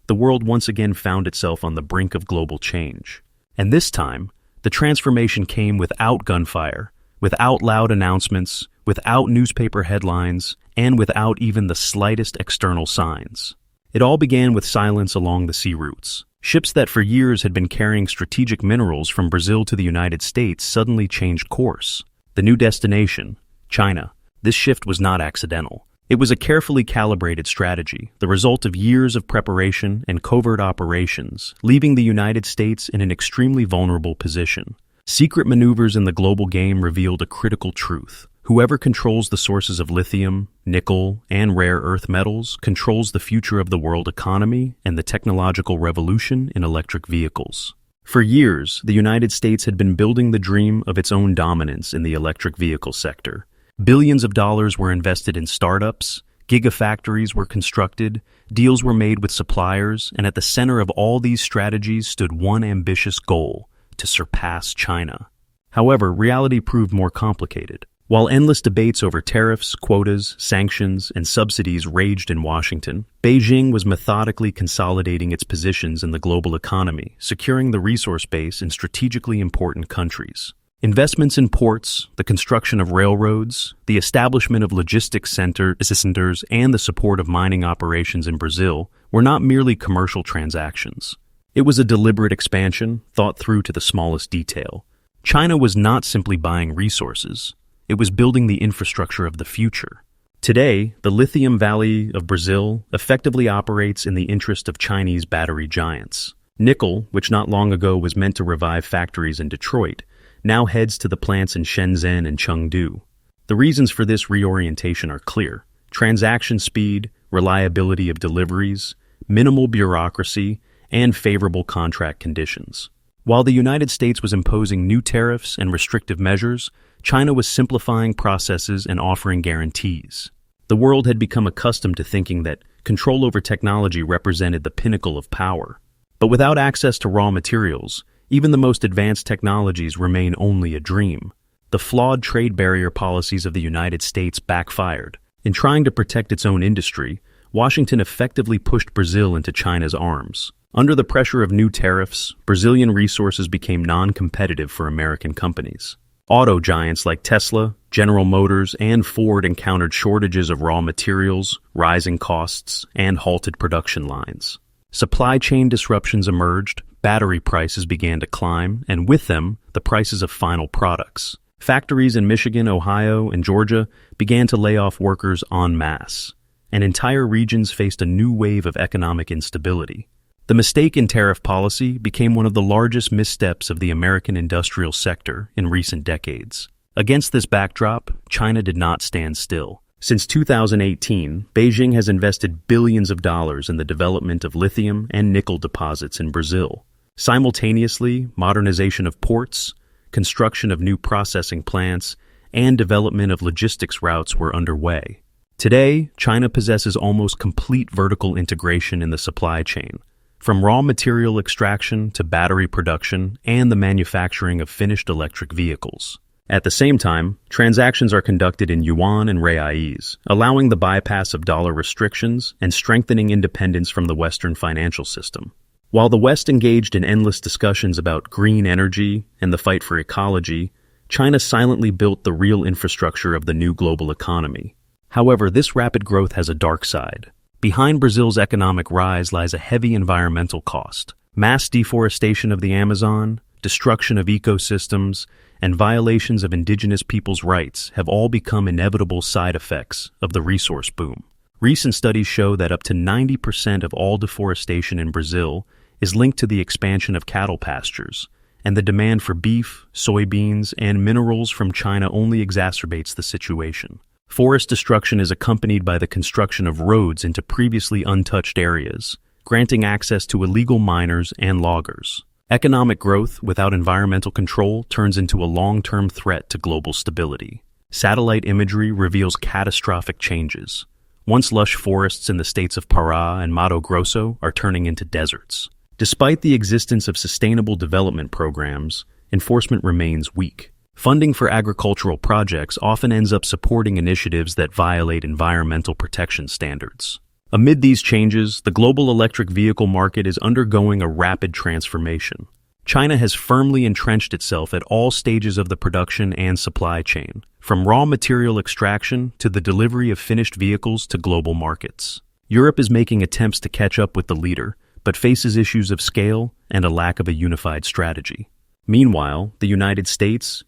the world once again found itself on the brink of global change. And this time, the transformation came without gunfire, without loud announcements, without newspaper headlines, and without even the slightest external signs. It all began with silence along the sea routes. Ships that for years had been carrying strategic minerals from Brazil to the United States suddenly changed course. The new destination, China. This shift was not accidental. It was a carefully calibrated strategy, the result of years of preparation and covert operations, leaving the United States in an extremely vulnerable position. Secret maneuvers in the global game revealed a critical truth. Whoever controls the sources of lithium, nickel, and rare earth metals controls the future of the world economy and the technological revolution in electric vehicles. For years, the United States had been building the dream of its own dominance in the electric vehicle sector. Billions of dollars were invested in startups, gigafactories were constructed, deals were made with suppliers, and at the center of all these strategies stood one ambitious goal: to surpass China. However, reality proved more complicated. While endless debates over tariffs, quotas, sanctions, and subsidies raged in Washington, Beijing was methodically consolidating its positions in the global economy, securing the resource base in strategically important countries. Investments in ports, the construction of railroads, the establishment of logistics centers, and the support of mining operations in Brazil were not merely commercial transactions. It was a deliberate expansion, thought through to the smallest detail. China was not simply buying resources. It was building the infrastructure of the future. Today, the Lithium Valley of Brazil effectively operates in the interest of Chinese battery giants. Nickel, which not long ago was meant to revive factories in Detroit, now heads to the plants in Shenzhen and Chengdu. The reasons for this reorientation are clear: transaction speed, reliability of deliveries, minimal bureaucracy, and favorable contract conditions. While the United States was imposing new tariffs and restrictive measures, China was simplifying processes and offering guarantees. The world had become accustomed to thinking that control over technology represented the pinnacle of power. But without access to raw materials, even the most advanced technologies remain only a dream. The flawed trade barrier policies of the United States backfired. In trying to protect its own industry, Washington effectively pushed Brazil into China's arms. Under the pressure of new tariffs, Brazilian resources became non-competitive for American companies. Auto giants like Tesla, General Motors, and Ford encountered shortages of raw materials, rising costs, and halted production lines. Supply chain disruptions emerged, battery prices began to climb, and with them, the prices of final products. Factories in Michigan, Ohio, and Georgia began to lay off workers en masse, and entire regions faced a new wave of economic instability. The mistake in tariff policy became one of the largest missteps of the American industrial sector in recent decades. Against this backdrop, China did not stand still. Since 2018, Beijing has invested billions of dollars in the development of lithium and nickel deposits in Brazil. Simultaneously, modernization of ports, construction of new processing plants, and development of logistics routes were underway. Today, China possesses almost complete vertical integration in the supply chain, from raw material extraction to battery production and the manufacturing of finished electric vehicles. At the same time, transactions are conducted in yuan and reais, allowing the bypass of dollar restrictions and strengthening independence from the Western financial system. While the West engaged in endless discussions about green energy and the fight for ecology, China silently built the real infrastructure of the new global economy. However, this rapid growth has a dark side. Behind Brazil's economic rise lies a heavy environmental cost. Mass deforestation of the Amazon, destruction of ecosystems, and violations of indigenous peoples' rights have all become inevitable side effects of the resource boom. Recent studies show that up to 90% of all deforestation in Brazil is linked to the expansion of cattle pastures, and the demand for beef, soybeans, and minerals from China only exacerbates the situation. Forest destruction is accompanied by the construction of roads into previously untouched areas, granting access to illegal miners and loggers. Economic growth without environmental control turns into a long-term threat to global stability. Satellite imagery reveals catastrophic changes. Once lush forests in the states of Pará and Mato Grosso are turning into deserts. Despite the existence of sustainable development programs, enforcement remains weak. Funding for agricultural projects often ends up supporting initiatives that violate environmental protection standards. Amid these changes, the global electric vehicle market is undergoing a rapid transformation. China has firmly entrenched itself at all stages of the production and supply chain, from raw material extraction to the delivery of finished vehicles to global markets. Europe is making attempts to catch up with the leader, but faces issues of scale and a lack of a unified strategy. Meanwhile, the United States,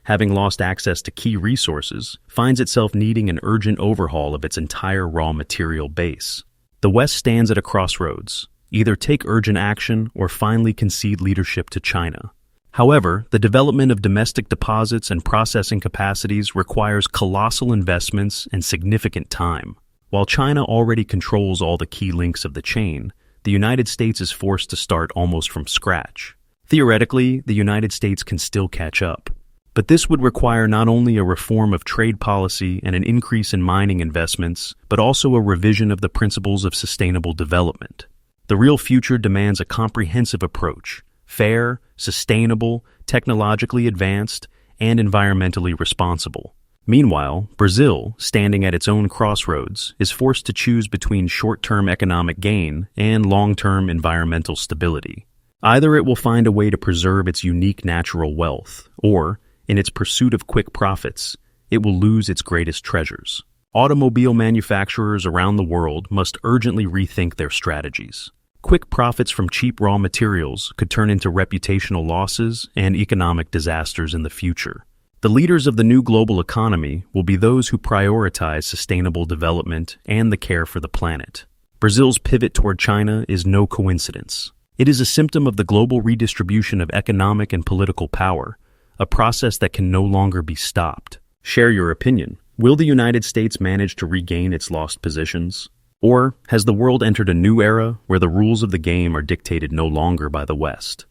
having lost access to key resources, finds itself needing an urgent overhaul of its entire raw material base. The West stands at a crossroads. Either take urgent action or finally concede leadership to China. However, the development of domestic deposits and processing capacities requires colossal investments and significant time. While China already controls all the key links of the chain, the United States is forced to start almost from scratch. Theoretically, the United States can still catch up. But this would require not only a reform of trade policy and an increase in mining investments, but also a revision of the principles of sustainable development. The real future demands a comprehensive approach, fair, sustainable, technologically advanced, and environmentally responsible. Meanwhile, Brazil, standing at its own crossroads, is forced to choose between short-term economic gain and long-term environmental stability. Either it will find a way to preserve its unique natural wealth, or, in its pursuit of quick profits, it will lose its greatest treasures. Automobile manufacturers around the world must urgently rethink their strategies. Quick profits from cheap raw materials could turn into reputational losses and economic disasters in the future. The leaders of the new global economy will be those who prioritize sustainable development and the care for the planet. Brazil's pivot toward China is no coincidence. It is a symptom of the global redistribution of economic and political power, a process that can no longer be stopped. Share your opinion. Will the United States manage to regain its lost positions? Or has the world entered a new era where the rules of the game are dictated no longer by the West?